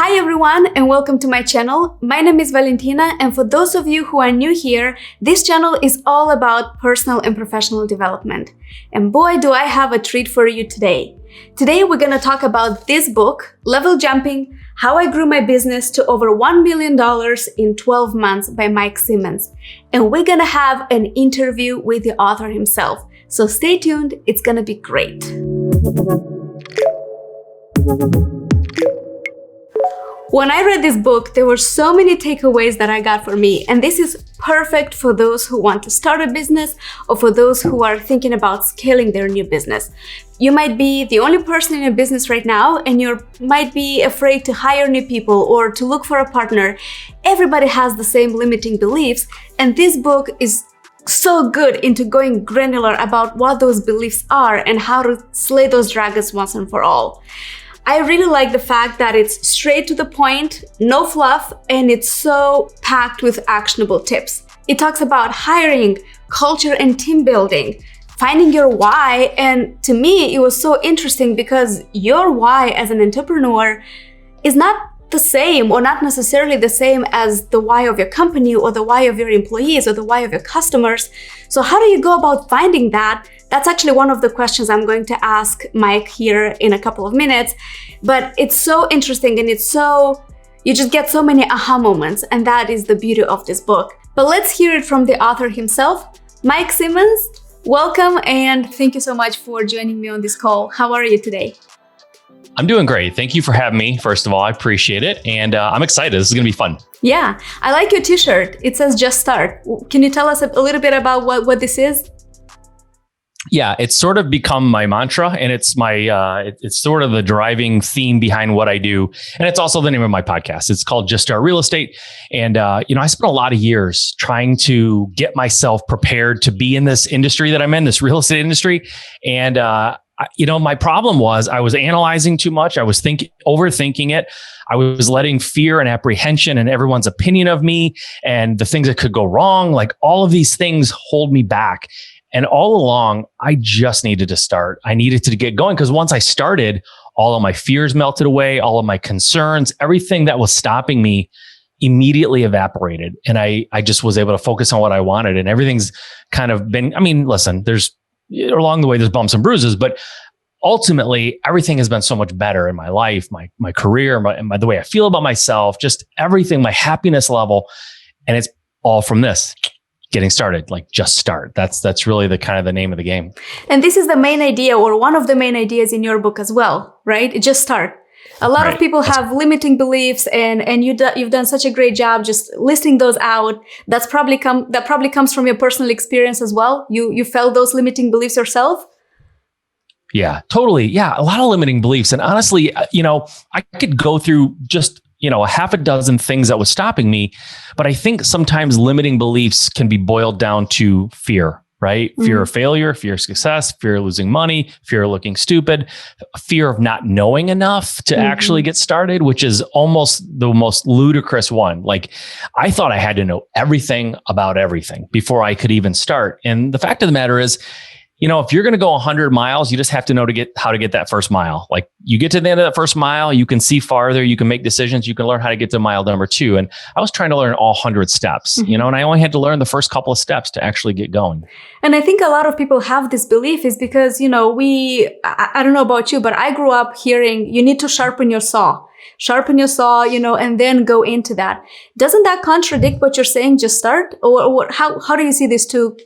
Hi everyone and welcome to my channel. My name is Valentina, and for those of you who are new here, this channel is all about personal and professional development. And boy, do I have a treat for you today. Today we're going to talk about this book, Level Jumping: How I Grew My Business to Over $1 Million in 12 Months by Mike Simmons. And we're going to have an interview with the author himself. So stay tuned, it's going to be great. When I read this book, there were so many takeaways that I got for me, and this is perfect for those who want to start a business or for those who are thinking about scaling their new business. You might be the only person in a business right now, and you might be afraid to hire new people or to look for a partner. Everybody has the same limiting beliefs, and this book is so good into going granular about what those beliefs are and how to slay those dragons once and for all. I really like the fact that it's straight to the point, no fluff, and it's so packed with actionable tips. It talks about hiring, culture and team building, finding your why, and to me, it was so interesting because your why as an entrepreneur is not the same or not necessarily the same as the why of your company or the why of your employees or the why of your customers. So how do you go about finding that? That's actually one of the questions I'm going to ask Mike here in a couple of minutes. But it's so interesting and you just get so many aha moments, and that is the beauty of this book. But let's hear it from the author himself. Mike Simmons, welcome and thank you so much for joining me on this call. How are you today? I'm doing great. Thank you for having me. First of all, I appreciate it. And I'm excited. This is going to be fun. Yeah, I like your t-shirt. It says just start. Can you tell us a little bit about what this is? Yeah, it's sort of become my mantra, and it's it's sort of the driving theme behind what I do. And it's also the name of my podcast. It's called Just Start Real Estate. And, I spent a lot of years trying to get myself prepared to be in this industry that I'm in, this real estate industry. And, my problem was I was analyzing too much. I was overthinking it. I was letting fear and apprehension and everyone's opinion of me and the things that could go wrong, like all of these things hold me back. And all along, I just needed to start. I needed to get going because once I started, all of my fears melted away, all of my concerns, everything that was stopping me immediately evaporated. And I just was able to focus on what I wanted. And everything's kind of been, listen, along the way, there's bumps and bruises, but ultimately everything has been so much better in my life, my career, the way I feel about myself, just everything, my happiness level. And it's all from this. Getting started, like just start. That's really the kind of the name of the game. And this is the main idea or one of the main ideas in your book as well, right? Just start. A lot of people have limiting beliefs and you've done such a great job just listing those out. That probably comes from your personal experience as well. You felt those limiting beliefs yourself? Yeah, totally. Yeah, a lot of limiting beliefs. And honestly, I could go through just a half a dozen things that was stopping me. But I think sometimes limiting beliefs can be boiled down to fear, right? Mm-hmm. Fear of failure, fear of success, fear of losing money, fear of looking stupid, fear of not knowing enough to actually get started, which is almost the most ludicrous one. Like I thought I had to know everything about everything before I could even start. And the fact of the matter is, if you're going to go 100 miles, you just have to know how to get that first mile. Like you get to the end of that first mile, you can see farther, you can make decisions, you can learn how to get to mile number 2. And I was trying to learn all 100 steps, and I only had to learn the first couple of steps to actually get going. And I think a lot of people have this belief is because, I don't know about you, but I grew up hearing you need to sharpen your saw, and then go into that. Doesn't that contradict what you're saying? Just start? Or how do you see these two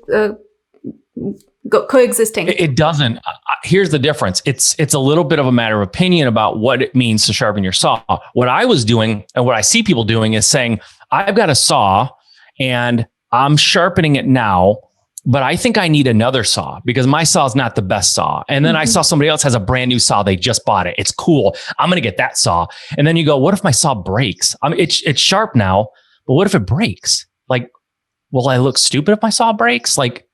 coexisting? It doesn't. Here's the difference. It's a little bit of a matter of opinion about what it means to sharpen your saw. What I was doing and what I see people doing is saying, I've got a saw and I'm sharpening it now, but I think I need another saw because my saw is not the best saw. And then I saw somebody else has a brand new saw. They just bought it. It's cool. I'm going to get that saw. And then you go, what if my saw breaks? It's sharp now, but what if it breaks? Like, will I look stupid if my saw breaks? Like,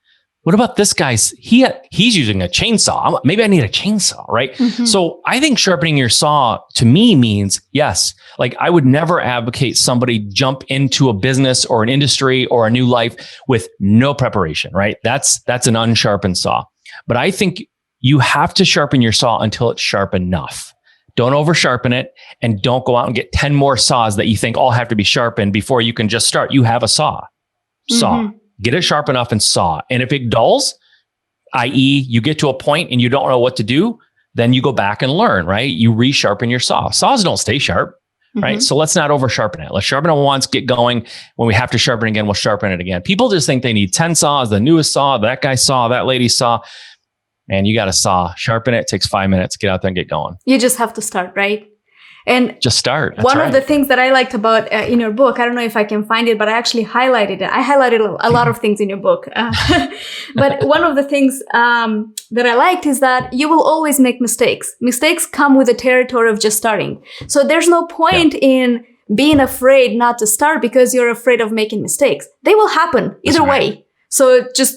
what about this guy's? He's using a chainsaw. Maybe I need a chainsaw, right? Mm-hmm. So I think sharpening your saw to me means, yes, like I would never advocate somebody jump into a business or an industry or a new life with no preparation, right? That's an unsharpened saw. But I think you have to sharpen your saw until it's sharp enough. Don't over sharpen it, and don't go out and get 10 more saws that you think all have to be sharpened before you can just start. You have a saw. Get it sharp enough and saw. And if it dulls, i.e. you get to a point and you don't know what to do, then you go back and learn, right? You resharpen your saw. Saws don't stay sharp, right? So let's not over sharpen it. Let's sharpen it once, get going. When we have to sharpen again, we'll sharpen it again. People just think they need 10 saws, the newest saw, that guy's saw, that lady's saw. And you got a saw, sharpen it, takes 5 minutes, get out there and get going. You just have to start, right? And just start. That's one right. of the things that I liked about in your book, I don't know if I can find it, but I actually highlighted it. I highlighted a lot of things in your book. But one of the things that I liked is that you will always make mistakes. Mistakes come with the territory of just starting. So there's no point in being afraid not to start because you're afraid of making mistakes. They will happen either way. So just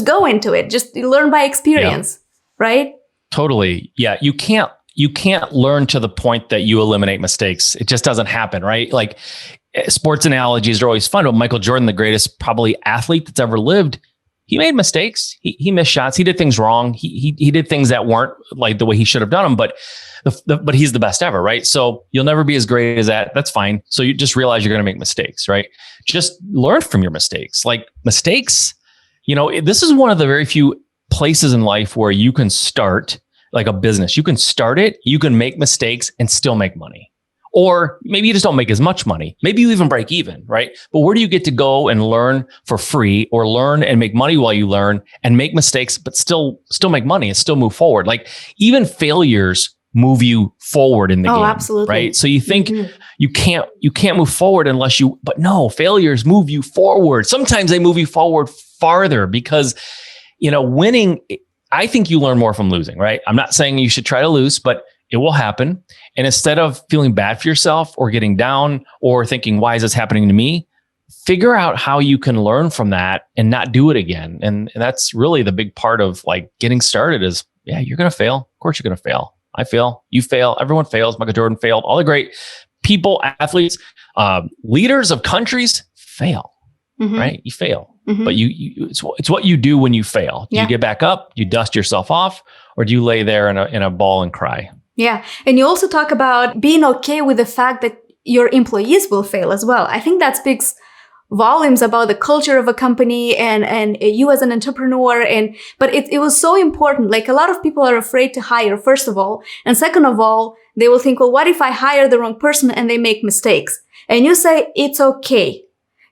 go into it. Just learn by experience, right? Totally. Yeah. You can't learn to the point that you eliminate mistakes. It just doesn't happen, right? Like sports analogies are always fun. But Michael Jordan, the greatest probably athlete that's ever lived, he made mistakes. He missed shots. He did things wrong. He did things that weren't like the way he should have done them. But but he's the best ever, right? So you'll never be as great as that. That's fine. So you just realize you're going to make mistakes, right? Just learn from your mistakes. Like mistakes, this is one of the very few places in life where you can start like a business. You can start it, you can make mistakes and still make money. Or maybe you just don't make as much money. Maybe you even break even, right? But where do you get to go and learn for free or learn and make money while you learn and make mistakes, but still make money and still move forward? Like even failures move you forward in the game. Absolutely. Right? So you think you can't move forward unless but no, failures move you forward. Sometimes they move you forward farther because, winning, I think you learn more from losing, right? I'm not saying you should try to lose, but it will happen. And instead of feeling bad for yourself or getting down or thinking, why is this happening to me? Figure out how you can learn from that and not do it again. And that's really the big part of like getting started is, you're going to fail. Of course you're going to fail. I fail. You fail. Everyone fails. Michael Jordan failed. All the great people, athletes, leaders of countries fail, right? You fail. But it's what you do when you fail. Do you get back up? You dust yourself off, or do you lay there in a ball and cry? Yeah. And you also talk about being okay with the fact that your employees will fail as well. I think that speaks volumes about the culture of a company and you as an entrepreneur. But it was so important. Like a lot of people are afraid to hire, first of all. And second of all, they will think, well, what if I hire the wrong person and they make mistakes? And you say, it's okay.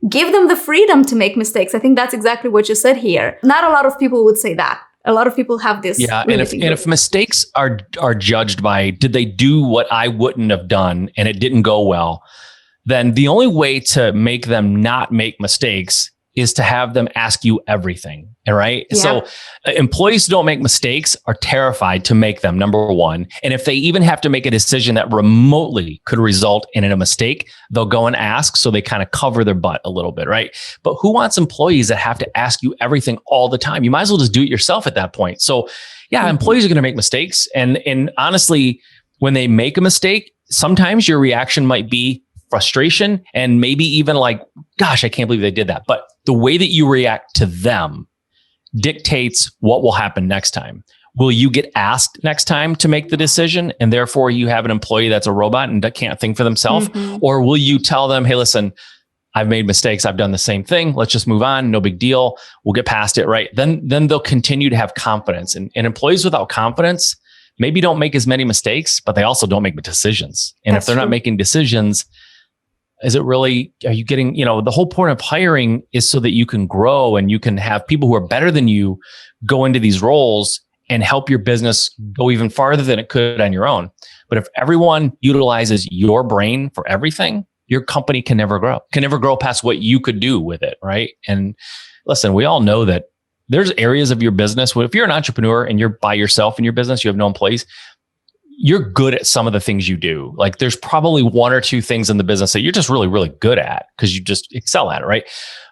Give them the freedom to make mistakes. I think that's exactly what you said here. Not a lot of people would say that. A lot of people have this. Yeah. And if mistakes are judged by, did they do what I wouldn't have done and it didn't go well, then the only way to make them not make mistakes is to have them ask you everything. Right. Yeah. So employees who don't make mistakes are terrified to make them, number one. And if they even have to make a decision that remotely could result in a mistake, they'll go and ask. So they kind of cover their butt a little bit. Right. But who wants employees that have to ask you everything all the time? You might as well just do it yourself at that point. So employees are going to make mistakes. And honestly, when they make a mistake, sometimes your reaction might be frustration and maybe even like, gosh, I can't believe they did that. But the way that you react to them dictates what will happen next time. Will you get asked next time to make the decision and therefore you have an employee that's a robot and that can't think for themselves? Or will you tell them, hey, listen, I've made mistakes. I've done the same thing. Let's just move on. No big deal. We'll get past it. Right. Then they'll continue to have confidence. And employees without confidence maybe don't make as many mistakes, but they also don't make decisions. And if they're not making decisions, are you getting, the whole point of hiring is so that you can grow and you can have people who are better than you go into these roles and help your business go even farther than it could on your own. But if everyone utilizes your brain for everything, your company can never grow past what you could do with it. Right. And listen, we all know that there's areas of your business where if you're an entrepreneur and you're by yourself in your business, you have no employees, you're good at some of the things you do. Like there's probably one or two things in the business that you're just really, really good at because you just excel at it, right?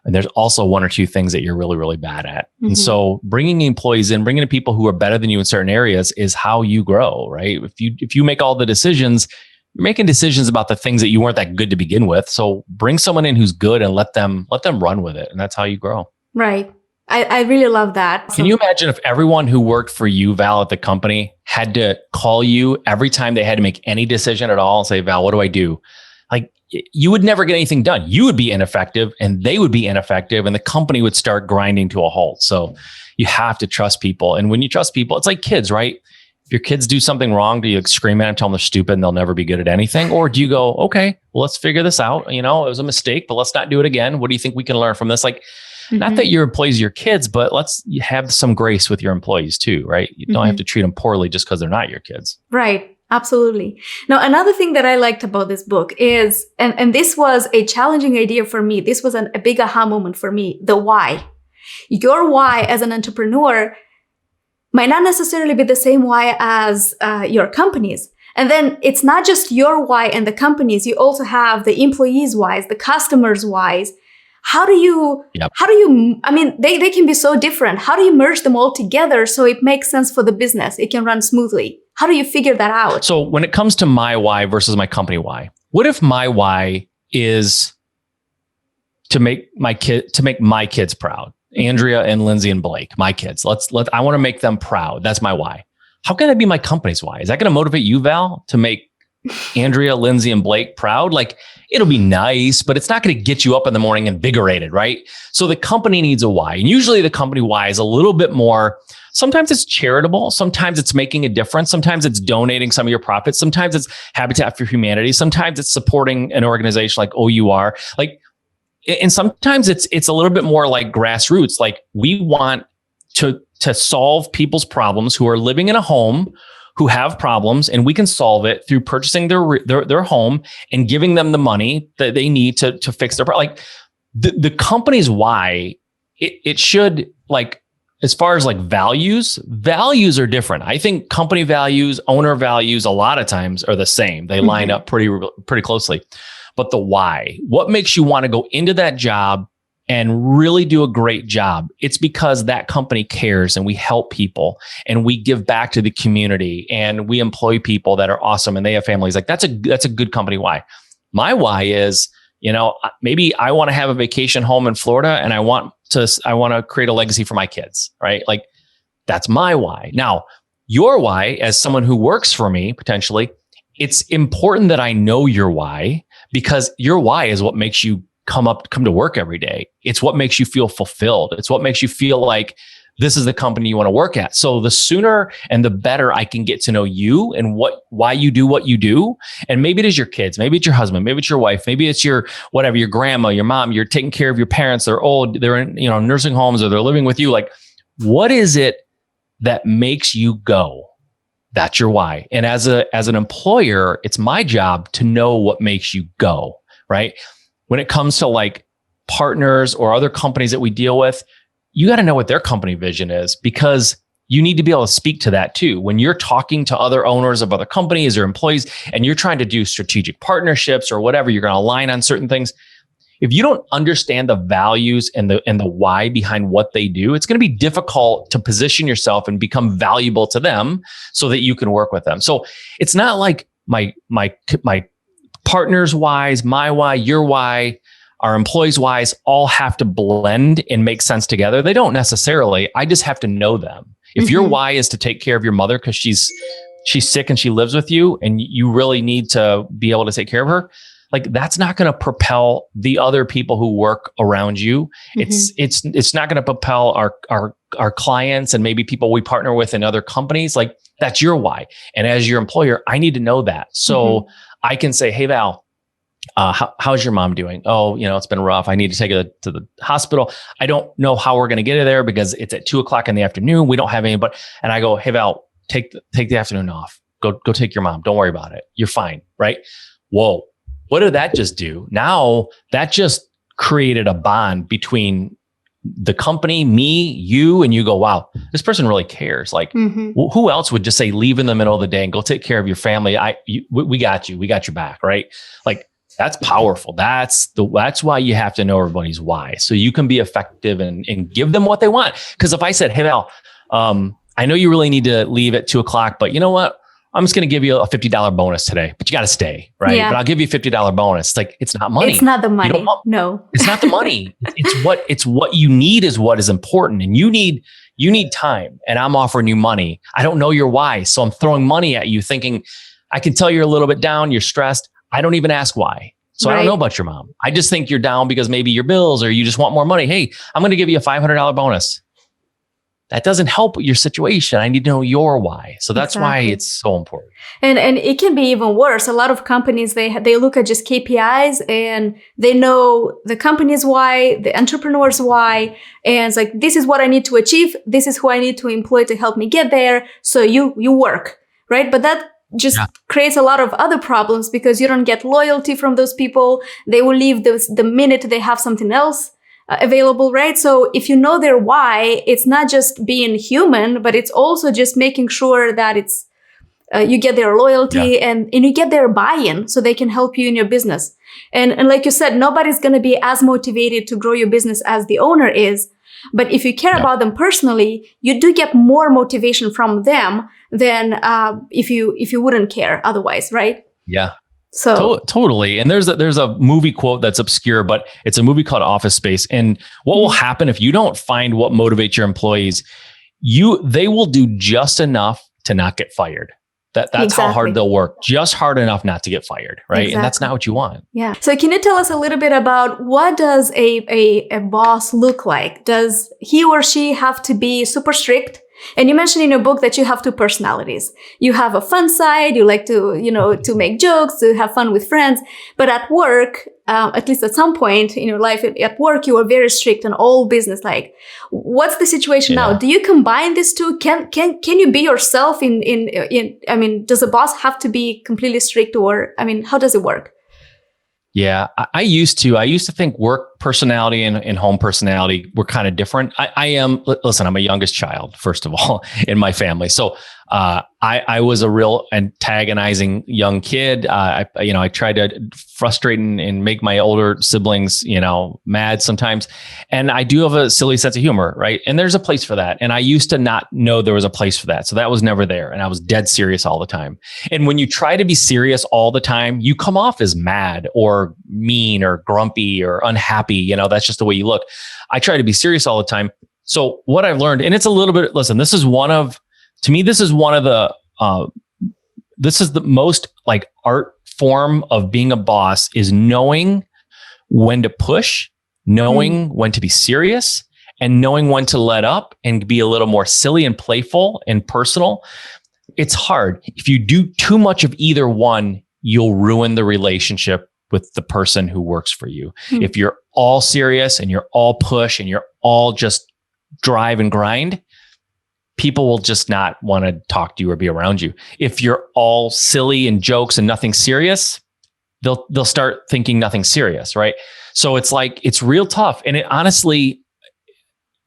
And there's also one or two things that you're really, really bad at. And so bringing employees in, bringing in people who are better than you in certain areas is how you grow, right? If you make all the decisions, you're making decisions about the things that you weren't that good to begin with. So bring someone in who's good and let them run with it. And that's how you grow. Right. I really love that. Can you imagine if everyone who worked for you, Val, at the company had to call you every time they had to make any decision at all and say, Val, what do I do? Like, you would never get anything done. You would be ineffective and they would be ineffective and the company would start grinding to a halt. So you have to trust people. And when you trust people, it's like kids, right? If your kids do something wrong, do you scream at them, tell them they're stupid and they'll never be good at anything? Or do you go, okay, well, let's figure this out. You know, it was a mistake, but let's not do it again. What do you think we can learn from this? Like, not that your employees are your kids, but let's have some grace with your employees too, right? You don't have to treat them poorly just because they're not your kids. Right. Absolutely. Now, another thing that I liked about this book is, and this was a challenging idea for me. This was a big aha moment for me, the why. Your why as an entrepreneur might not necessarily be the same why as your company's. And then it's not just your why and the company's. You also have the employees' whys, the customers' whys. How do you, I mean, they can be so different. How do you merge them all together so it makes sense for the business? It can run smoothly. How do you figure that out? So when it comes to my why versus my company why, what if my why is to make my kids proud? Andrea and Lindsay and Blake, my kids. I want to make them proud. That's my why. How can that be my company's why? Is that going to motivate you, Val, to make Andrea, Lindsay, and Blake proud? Like, it'll be nice, but it's not going to get you up in the morning invigorated, right? So the company needs a why. And usually the company why is a little bit more, sometimes it's charitable. Sometimes it's making a difference. Sometimes it's donating some of your profits. Sometimes it's Habitat for Humanity. Sometimes it's supporting an organization like OUR. Like, and sometimes it's a little bit more like grassroots. Like, we want to solve people's problems who are living in a home, who have problems, and we can solve it through purchasing their home and giving them the money that they need to fix their problem. Like, the company's why, it should, like, as far as like values are different. I think company values, owner values, a lot of times are the same. They line up pretty closely. But the why, what makes you want to go into that job and really do a great job? It's because that company cares and we help people and we give back to the community and we employ people that are awesome and they have families. Like, that's a good company why. My why is, you know, maybe I want to have a vacation home in Florida and I want to create a legacy for my kids, right? Like, that's my why. Now, your why, as someone who works for me, potentially, it's important that I know your why, because your why is what makes you come to work every day. It's what makes you feel fulfilled. It's what makes you feel like this is the company you want to work at. So the sooner and the better I can get to know you and why you do what you do. And maybe it is your kids, maybe it's your husband, maybe it's your wife, maybe it's your whatever, your grandma, your mom, you're taking care of your parents. They're old, they're in, you know, nursing homes, or they're living with you. Like, what is it that makes you go? That's your why. And as an employer, it's my job to know what makes you go, right? When it comes to like partners or other companies that we deal with, you got to know what their company vision is, because you need to be able to speak to that too. When you're talking to other owners of other companies or employees and you're trying to do strategic partnerships or whatever, you're going to align on certain things. If you don't understand the values and the why behind what they do, it's going to be difficult to position yourself and become valuable to them so that you can work with them. So it's not like my partner's whys, my why, your why, our employees' whys all have to blend and make sense together. They don't necessarily. I just have to know them. If your why is to take care of your mother because she's sick and she lives with you and you really need to be able to take care of her, like, that's not going to propel the other people who work around you. It's not going to propel our clients and maybe people we partner with in other companies. Like, that's your why. And as your employer, I need to know that. So I can say, hey, Val, how's your mom doing? Oh, you know, it's been rough. I need to take her to the hospital. I don't know how we're going to get her there because it's at 2:00 in the afternoon. We don't have anybody. And I go, hey, Val, take the afternoon off. Go take your mom. Don't worry about it. You're fine. Right? Whoa. What did that just do? Now that just created a bond between the company, me, you, and you go, wow, this person really cares. Like, who else would just say, leave in the middle of the day and go take care of your family? We got you. We got your back. Right? Like, that's powerful. That's why you have to know everybody's why, so you can be effective and give them what they want. Because if I said, hey, Val, I know you really need to leave at 2:00, but you know what? I'm just going to give you a $50 bonus today, but you got to stay, right? Yeah. But I'll give you a $50 bonus. It's like, it's not money. It's not the money. No. It's not the money. It's what you need is what is important. And you need time, and I'm offering you money. I don't know your why. So I'm throwing money at you thinking, I can tell you're a little bit down. You're stressed. I don't even ask why. So I don't know about your mom. I just think you're down because maybe your bills or you just want more money. Hey, I'm going to give you a $500 bonus. That doesn't help your situation. I need to know your why. So that's why it's so important. And it can be even worse. A lot of companies, they look at just KPIs and they know the company's why, the entrepreneur's why. And it's like, this is what I need to achieve. This is who I need to employ to help me get there. So you work, right? But that just creates a lot of other problems because you don't get loyalty from those people. They will leave the minute they have something else available, right? So if you know their why, it's not just being human, but it's also just making sure that it's you get their loyalty and you get their buy-in so they can help you in your business. And like you said, nobody's going to be as motivated to grow your business as the owner is. But if you care about them personally, you do get more motivation from them than if you wouldn't care otherwise, right? Yeah. So totally. And there's a movie quote that's obscure, but it's a movie called Office Space. And what will happen if you don't find what motivates your employees, they will do just enough to not get fired. That's how hard they'll work, just hard enough not to get fired, right? Exactly. And that's not what you want. Yeah. So can you tell us a little bit about what does a boss look like? Does he or she have to be super strict? And you mentioned in your book that you have two personalities. You have a fun side. You like to, to make jokes, to have fun with friends. But at work, at least at some point in your life at work, you are very strict and all business like. What's the situation now? Do you combine these two? Can you be yourself does a boss have to be completely strict or, how does it work? Yeah, I used to think work personality and home personality were kind of different. I'm a youngest child, first of all, in my family. So I was a real antagonizing young kid. I tried to frustrate and make my older siblings, mad sometimes. And I do have a silly sense of humor, right? And there's a place for that. And I used to not know there was a place for that. So that was never there. And I was dead serious all the time. And when you try to be serious all the time, you come off as mad or mean or grumpy or unhappy. That's just the way you look. I try to be serious all the time. So what I've learned, and it's a little bit, listen, this is the most like art form of being a boss is knowing when to push, knowing when to be serious, and knowing when to let up and be a little more silly and playful and personal. It's hard. If you do too much of either one, you'll ruin the relationship with the person who works for you. If you're all serious and you're all push and you're all just drive and grind, people will just not want to talk to you or be around you. If you're all silly and jokes and nothing serious, they'll start thinking nothing serious, right? So it's real tough. And it honestly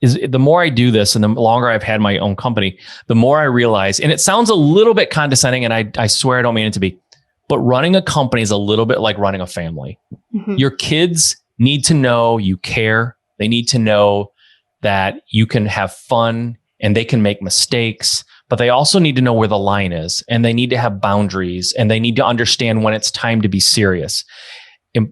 is, the more I do this and the longer I've had my own company, the more I realize, and it sounds a little bit condescending, and I swear I don't mean it to be, but running a company is a little bit like running a family. Your kids need to know you care. They need to know that you can have fun and they can make mistakes, but they also need to know where the line is, and they need to have boundaries, and they need to understand when it's time to be serious.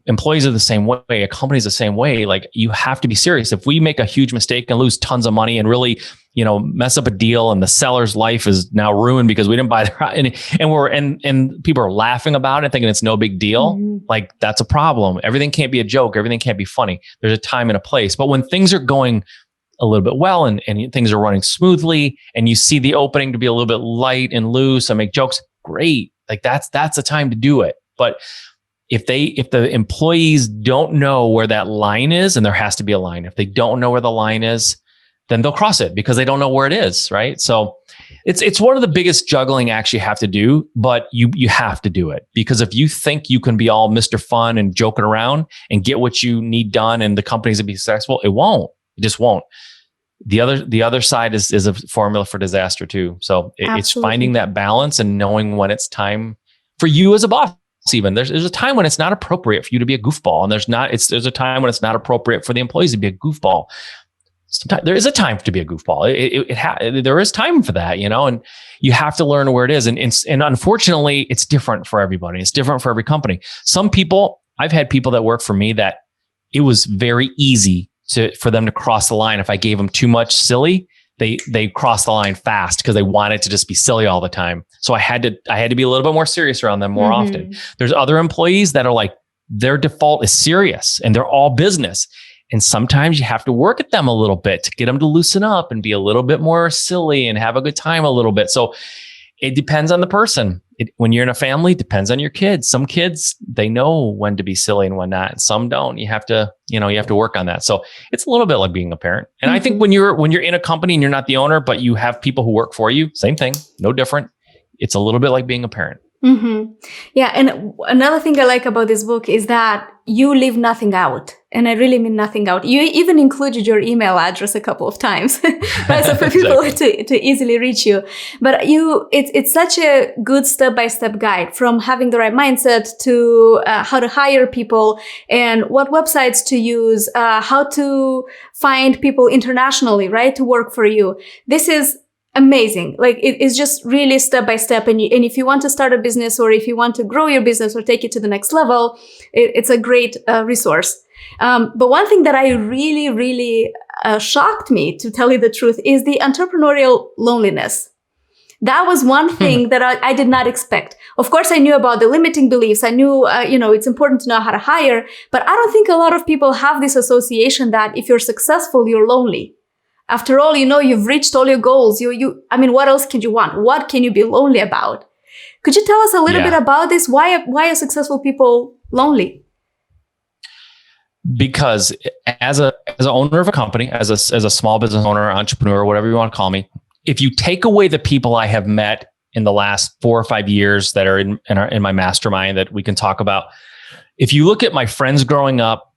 Employees are the same way. A company is the same way. Like, you have to be serious. If we make a huge mistake and lose tons of money and really, mess up a deal, and the seller's life is now ruined because we didn't buy and people are laughing about it, thinking it's no big deal. Like, that's a problem. Everything can't be a joke. Everything can't be funny. There's a time and a place. But when things are going a little bit well and things are running smoothly, and you see the opening to be a little bit light and loose and make jokes, great. Like, that's the time to do it. But if the employees don't know where that line is, and there has to be a line, if they don't know where the line is, then they'll cross it because they don't know where it is, right? So it's one of the biggest juggling acts you have to do, but you have to do it, because if you think you can be all Mr. Fun and joking around and get what you need done and the company's gonna be successful, it won't. It just won't. The other side is a formula for disaster too. So it's finding that balance and knowing when it's time for you as a boss. Even there's a time when it's not appropriate for you to be a goofball, and there's a time when it's not appropriate for the employees to be a goofball. sometimes there is a time to be a goofball. There is time for that, and you have to learn where it is. And unfortunately, it's different for everybody. It's different for every company. Some people, I've had people that work for me that it was very easy for them to cross the line. If I gave them too much silly, they crossed the line fast because they wanted to just be silly all the time. So I had to be a little bit more serious around them more often. There's other employees that are like, their default is serious and they're all business. And sometimes you have to work at them a little bit to get them to loosen up and be a little bit more silly and have a good time a little bit. So it depends on the person. When you're in a family, it depends on your kids. Some kids, they know when to be silly and when not, and some don't. You have to work on that. So it's a little bit like being a parent. And I think when you're in a company and you're not the owner, but you have people who work for you, same thing, no different. It's a little bit like being a parent. Yeah. And another thing I like about this book is that you leave nothing out. And I really mean nothing out. You even included your email address a couple of times, right? So for people to easily reach you. But it's such a good step-by-step guide from having the right mindset to how to hire people and what websites to use, how to find people internationally, right? To work for you. This is amazing. Like it's just really step by step. And if you want to start a business or if you want to grow your business or take it to the next level, it's a great resource. But one thing that I really, really shocked me, to tell you the truth, is the entrepreneurial loneliness. That was one thing that I did not expect. Of course, I knew about the limiting beliefs. I knew, it's important to know how to hire. But I don't think a lot of people have this association that if you're successful, you're lonely. After all, you've reached all your goals. What else can you want? What can you be lonely about? Could you tell us a little bit about this? Why are successful people lonely? Because as an owner of a company, as a small business owner, entrepreneur, whatever you want to call me, if you take away the people I have met in the last 4 or 5 years that are in my mastermind that we can talk about, if you look at my friends growing up,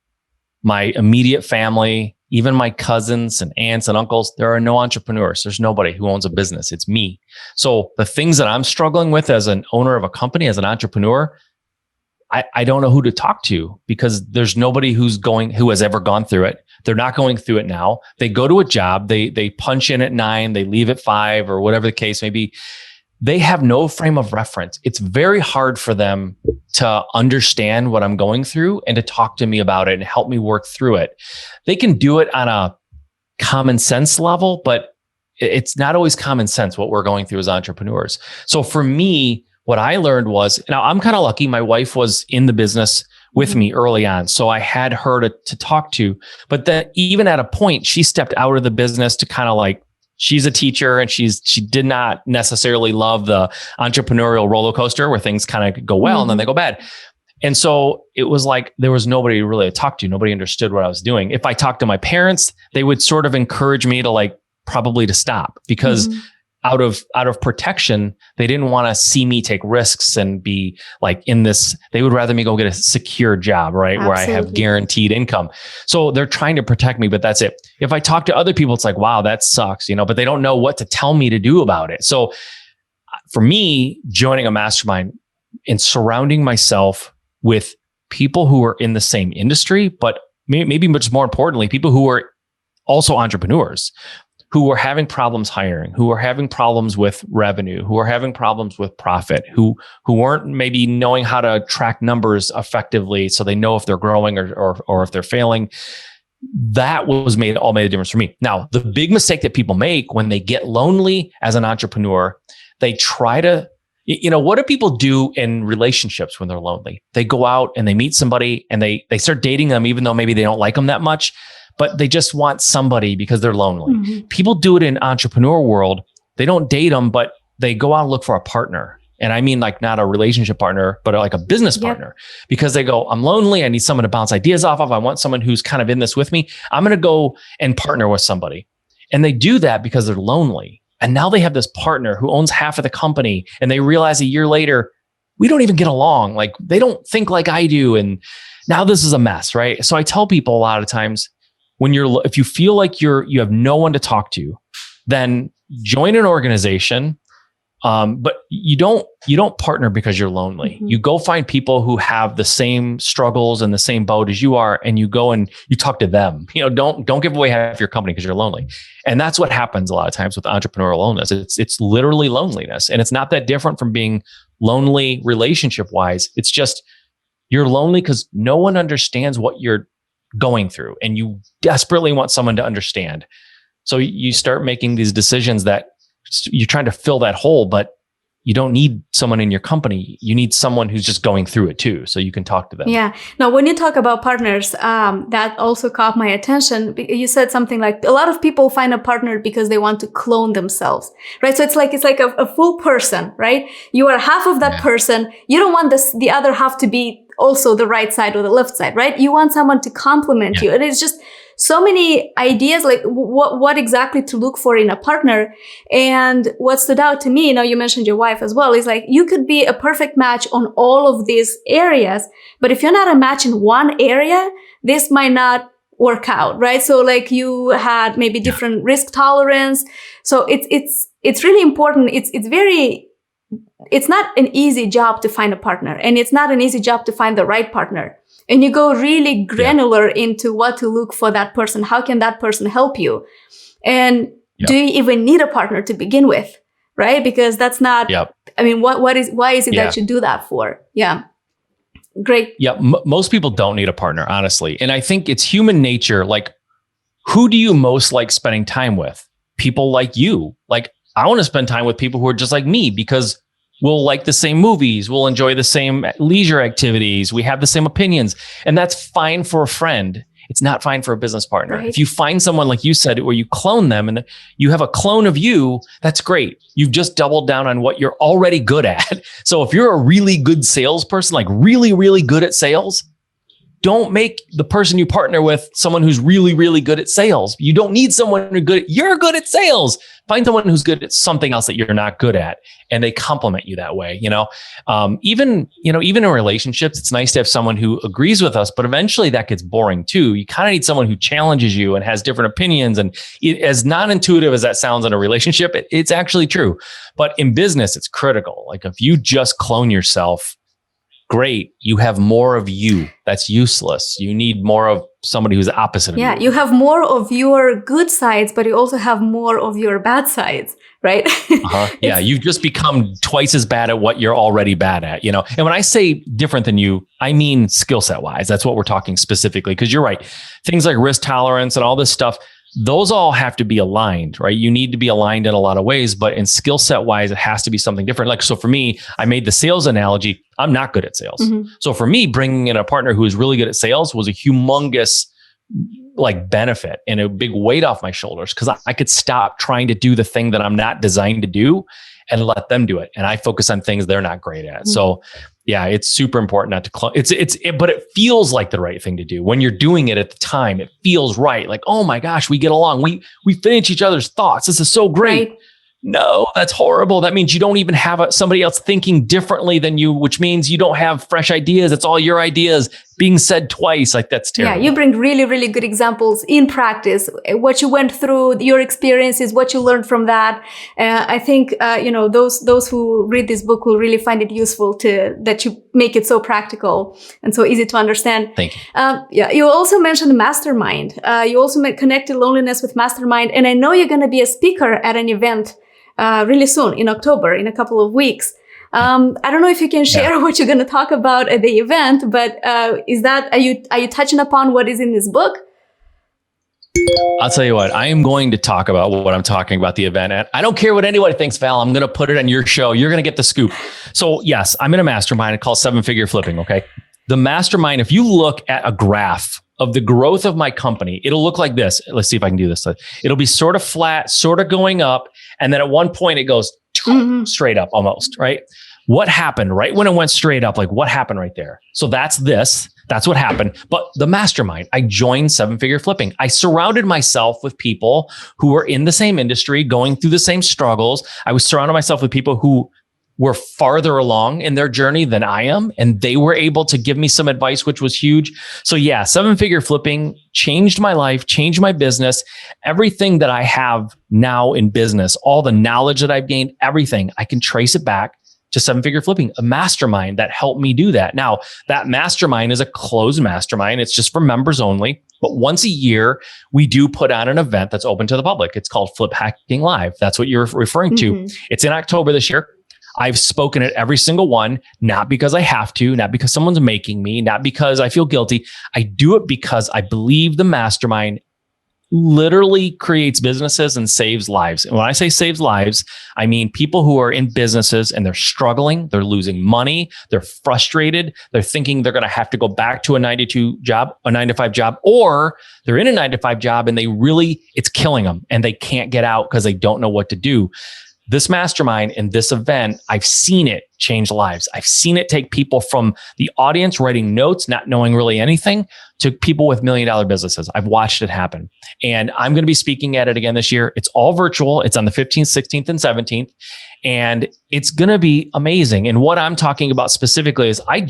my immediate family, even my cousins and aunts and uncles, there are no entrepreneurs. There's nobody who owns a business. It's me. So the things that I'm struggling with as an owner of a company, as an entrepreneur, I don't know who to talk to because there's nobody who has ever gone through it. They're not going through it now. They go to a job, they punch in at 9, they leave at 5 or whatever the case may be. They have no frame of reference. It's very hard for them to understand what I'm going through and to talk to me about it and help me work through it. They can do it on a common sense level, but it's not always common sense what we're going through as entrepreneurs. So for me, what I learned was, now I'm kind of lucky. My wife was in the business with me early on. So I had her to talk to, but then even at a point, she stepped out of the business to kind of like, she's a teacher and she did not necessarily love the entrepreneurial roller coaster where things kind of go well and then they go bad. And so it was like, there was nobody really to talk to. Nobody understood what I was doing. If I talked to my parents, they would sort of encourage me to probably to stop because out of protection, they didn't want to see me take risks and be like in this. They would rather me go get a secure job, right? Absolutely. Where I have guaranteed income. So they're trying to protect me, but that's it. If I talk to other people, it's like, wow, that sucks, but they don't know what to tell me to do about it. So for me, joining a mastermind and surrounding myself with people who are in the same industry, but maybe much more importantly, people who are also entrepreneurs, who are having problems hiring, who are having problems with revenue, who are having problems with profit, who aren't maybe knowing how to track numbers effectively so they know if they're growing or if they're failing. That made a difference for me. Now, the big mistake that people make when they get lonely as an entrepreneur, they try to, what do people do in relationships when they're lonely? They go out and they meet somebody and they start dating them, even though maybe they don't like them that much. But they just want somebody because they're lonely. People do it in entrepreneur world. They don't date them, but they go out and look for a partner. And I mean like not a relationship partner, but like a business partner, because they go, I'm lonely. I need someone to bounce ideas off of. I want someone who's kind of in this with me. I'm going to go and partner with somebody. And they do that because they're lonely. And now they have this partner who owns half of the company. And they realize a year later, we don't even get along. Like they don't think like I do. And now this is a mess, right? So I tell people a lot of times, if you feel like you have no one to talk to, then join an organization But you don't partner because you're lonely. Mm-hmm. You go find people who have the same struggles and the same boat as you are, and you go and you talk to them. Don't give away half your company because you're lonely. And that's what happens a lot of times with entrepreneurial loneliness. It's literally loneliness, and it's not that different from being lonely relationship wise. It's just you're lonely because no one understands what you're going through, and you desperately want someone to understand. So you start making these decisions that you're trying to fill that hole, but you don't need someone in your company. You need someone who's just going through it too, so you can talk to them. Yeah. Now, when you talk about partners, that also caught my attention. You said something like a lot of people find a partner because they want to clone themselves, right? So it's like a full person, right? You are half of that person. You don't want the other half to be also the right side or the left side, right? You want someone to complement you. And it's just so many ideas, like what exactly to look for in a partner. And what stood out to me, you mentioned your wife as well, is like you could be a perfect match on all of these areas, but if you're not a match in one area, this might not work out, right? So like you had maybe different risk tolerance. So it's really important. It's not an easy job to find a partner, and it's not an easy job to find the right partner. And you go really granular into what to look for that person. How can that person help you? And do you even need a partner to begin with? Right? Because that's not, I mean, why is it that you do that for? Yeah. Great. Yeah. Most people don't need a partner, honestly. And I think it's human nature. Like, who do you most like spending time with? People like you. Like, I want to spend time with people who are just like me because we'll like the same movies. We'll enjoy the same leisure activities. We have the same opinions. And that's fine for a friend. It's not fine for a business partner. Right. If you find someone, like you said, where you clone them and you have a clone of you, that's great. You've just doubled down on what you're already good at. So if you're a really good salesperson, like really, really good at sales, don't make the person you partner with someone who's really, really good at sales. You don't need someone you're good at sales. Find someone who's good at something else that you're not good at, and they complement you that way. Even in relationships, it's nice to have someone who agrees with us, but eventually that gets boring too. You kind of need someone who challenges you and has different opinions. And as non-intuitive as that sounds in a relationship, it's actually true. But in business, it's critical. Like if you just clone yourself, great. You have more of you. That's useless. You need more of somebody who's opposite of you. Yeah, you have more of your good sides, but you also have more of your bad sides, right? Yeah, you've just become twice as bad at what you're already bad at, And when I say different than you, I mean skill set wise. That's what we're talking specifically, because you're right. Things like risk tolerance and all this stuff, those all have to be aligned, right? You need to be aligned in a lot of ways, but in skill set wise, it has to be something different. Like, so for me, I made the sales analogy. I'm not good at sales. Mm-hmm. So for me, bringing in a partner who is really good at sales was a humongous benefit and a big weight off my shoulders, because I could stop trying to do the thing that I'm not designed to do and let them do it. And I focus on things they're not great at. Mm-hmm. So yeah, it's super important not to clone. But it feels like the right thing to do when you're doing it at the time. It feels right. Like, oh my gosh, we get along. We finish each other's thoughts. This is so great. Right. No, that's horrible. That means you don't even have somebody else thinking differently than you, which means you don't have fresh ideas. It's all your ideas being said twice. Like, that's terrible. Yeah, you bring really, really good examples in practice. What you went through, your experiences, what you learned from that. I think those who read this book will really find it useful that you make it so practical and so easy to understand. Thank you. You also mentioned Mastermind. You also connected loneliness with Mastermind, and I know you're going to be a speaker at an event really soon in October, in a couple of weeks. I don't know if you can share what you're going to talk about at the event, but are you touching upon what is in this book? I'll tell you what, I am going to talk about what I'm talking about the event. And I don't care what anybody thinks, Val. I'm going to put it on your show. You're going to get the scoop. So yes, I'm in a mastermind called 7-Figure Flipping. Okay. The mastermind, if you look at a graph of the growth of my company, it'll look like this. Let's see if I can do this. It'll be sort of flat, sort of going up. And then at one point it goes straight up almost, right? What happened right when it went straight up? Like, what happened right there? So that's what happened. But the mastermind, I joined 7-Figure Flipping. I surrounded myself with people who were in the same industry, going through the same struggles. I was surrounding myself with people who were farther along in their journey than I am. And they were able to give me some advice, which was huge. So yeah, 7-figure flipping changed my life, changed my business. Everything that I have now in business, all the knowledge that I've gained, everything, I can trace it back to 7-figure flipping, a mastermind that helped me do that. Now, that mastermind is a closed mastermind. It's just for members only. But once a year, we do put on an event that's open to the public. It's called Flip Hacking Live. That's what you're referring to. It's in October this year. I've spoken at every single one, not because I have to, not because someone's making me, not because I feel guilty. I do it because I believe the mastermind literally creates businesses and saves lives. And when I say saves lives, I mean people who are in businesses and they're struggling, they're losing money, they're frustrated, they're thinking they're going to have to go back to a 9 to 5 job, or they're in a 9 to 5 job and it's killing them and they can't get out because they don't know what to do. This mastermind and this event, I've seen it change lives. I've seen it take people from the audience writing notes, not knowing really anything, to people with $1 million businesses. I've watched it happen. And I'm going to be speaking at it again this year. It's all virtual. It's on the 15th, 16th, and 17th. And it's going to be amazing. And what I'm talking about specifically is I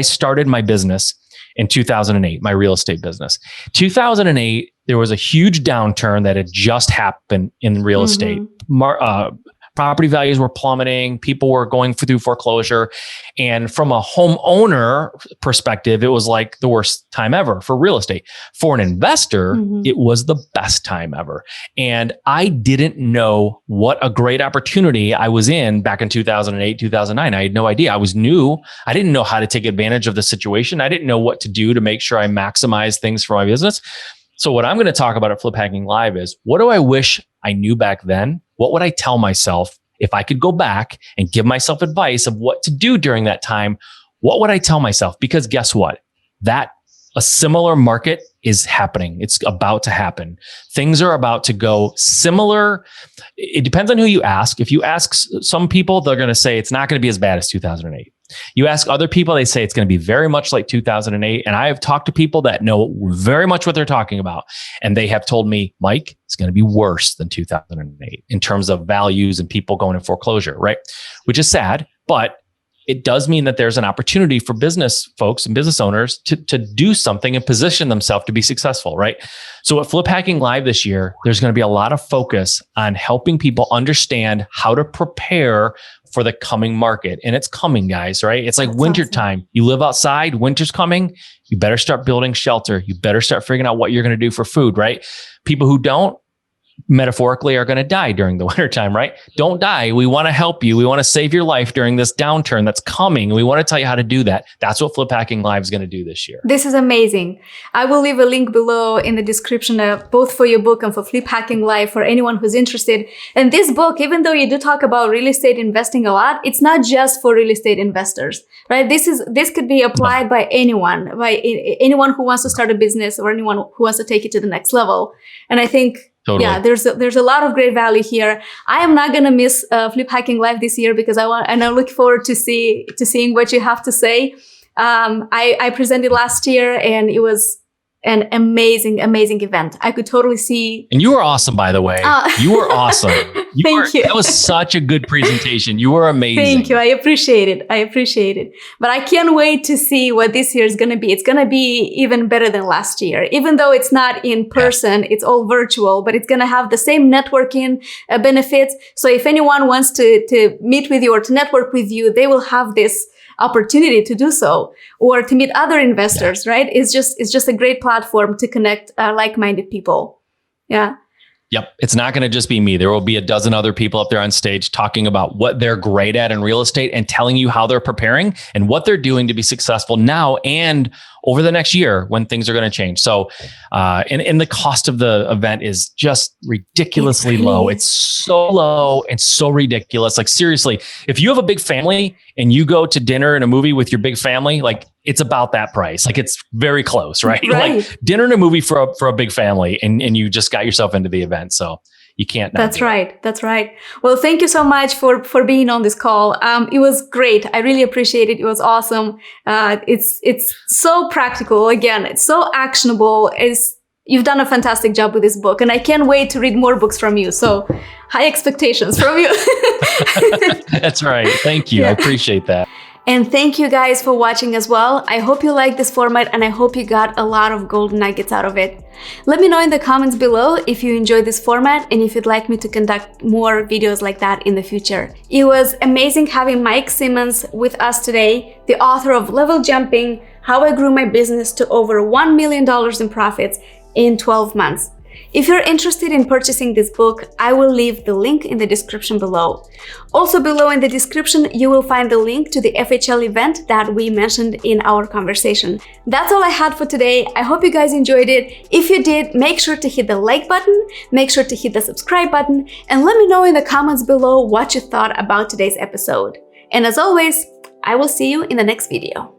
started my business in 2008, my real estate business. 2008, there was a huge downturn that had just happened in real estate. Property values were plummeting. People were going through foreclosure. And from a homeowner perspective, it was like the worst time ever for real estate. For an investor, it was the best time ever. And I didn't know what a great opportunity I was in back in 2008, 2009. I had no idea. I was new. I didn't know how to take advantage of the situation. I didn't know what to do to make sure I maximize things for my business. So what I'm going to talk about at Flip Hacking Live is, what do I wish I knew back then? What would I tell myself if I could go back and give myself advice of what to do during that time? What would I tell myself? Because guess what? A similar market is happening. It's about to happen. Things are about to go similar. It depends on who you ask. If you ask some people, they're going to say it's not going to be as bad as 2008. You ask other people, they say it's going to be very much like 2008. And I have talked to people that know very much what they're talking about. And they have told me, Mike, it's going to be worse than 2008 in terms of values and people going in foreclosure, right? Which is sad, but it does mean that there's an opportunity for business folks and business owners to do something and position themselves to be successful, right? So at Flip Hacking Live this year, there's going to be a lot of focus on helping people understand how to prepare for the coming market. And it's coming, guys, right? It's like wintertime. Awesome. You live outside, winter's coming. You better start building shelter. You better start figuring out what you're going to do for food, right? People who don't, metaphorically, are going to die during the wintertime, right? Don't die. We want to help you. We want to save your life during this downturn that's coming. We want to tell you how to do that. That's what Flip Hacking Live is going to do this year. This is amazing. I will leave a link below in the description, both for your book and for Flip Hacking Live for anyone who's interested. And this book, even though you do talk about real estate investing a lot, it's not just for real estate investors, right? This could be applied by anyone who wants to start a business or anyone who wants to take it to the next level. And I think totally. Yeah, there's a lot of great value here. I am not gonna miss Flip Hacking Live this year because I look forward to seeing what you have to say. I presented last year and it was an amazing event. I could totally see. And you were awesome, by the way. You were awesome. Thank you. That was such a good presentation. You were amazing. Thank you. I appreciate it. But I can't wait to see what this year is going to be. It's going to be even better than last year. Even though it's not in person, it's all virtual, but it's going to have the same networking benefits. So if anyone wants to meet with you or to network with you, they will have this opportunity to do so, or to meet other investors, right? It's just a great platform to connect like-minded people. Yeah. Yep. It's not going to just be me. There will be a dozen other people up there on stage talking about what they're great at in real estate and telling you how they're preparing and what they're doing to be successful now and over the next year when things are going to change. So, and the cost of the event is just ridiculously low. It's so low and so ridiculous. Like seriously, if you have a big family and you go to dinner and a movie with your big family, like it's about that price. Like it's very close, right? Like dinner and a movie for a big family and you just got yourself into the event. So you can't. That's right. Well, thank you so much for being on this call. It was great. I really appreciate it. It was awesome. It's so practical. Again, it's so actionable. You've done a fantastic job with this book and I can't wait to read more books from you. So high expectations from you. That's right. Thank you. I appreciate that. And thank you guys for watching as well. I hope you like this format and I hope you got a lot of gold nuggets out of it. Let me know in the comments below if you enjoyed this format and if you'd like me to conduct more videos like that in the future. It was amazing having Mike Simmons with us today, the author of Level Jumping, How I Grew My Business to Over $1 million in Profits in 12 Months. If you're interested in purchasing this book, I will leave the link in the description below. Also below in the description, you will find the link to the FHL event that we mentioned in our conversation. That's all I had for today. I hope you guys enjoyed it. If you did, make sure to hit the like button, make sure to hit the subscribe button, and let me know in the comments below what you thought about today's episode. And as always, I will see you in the next video.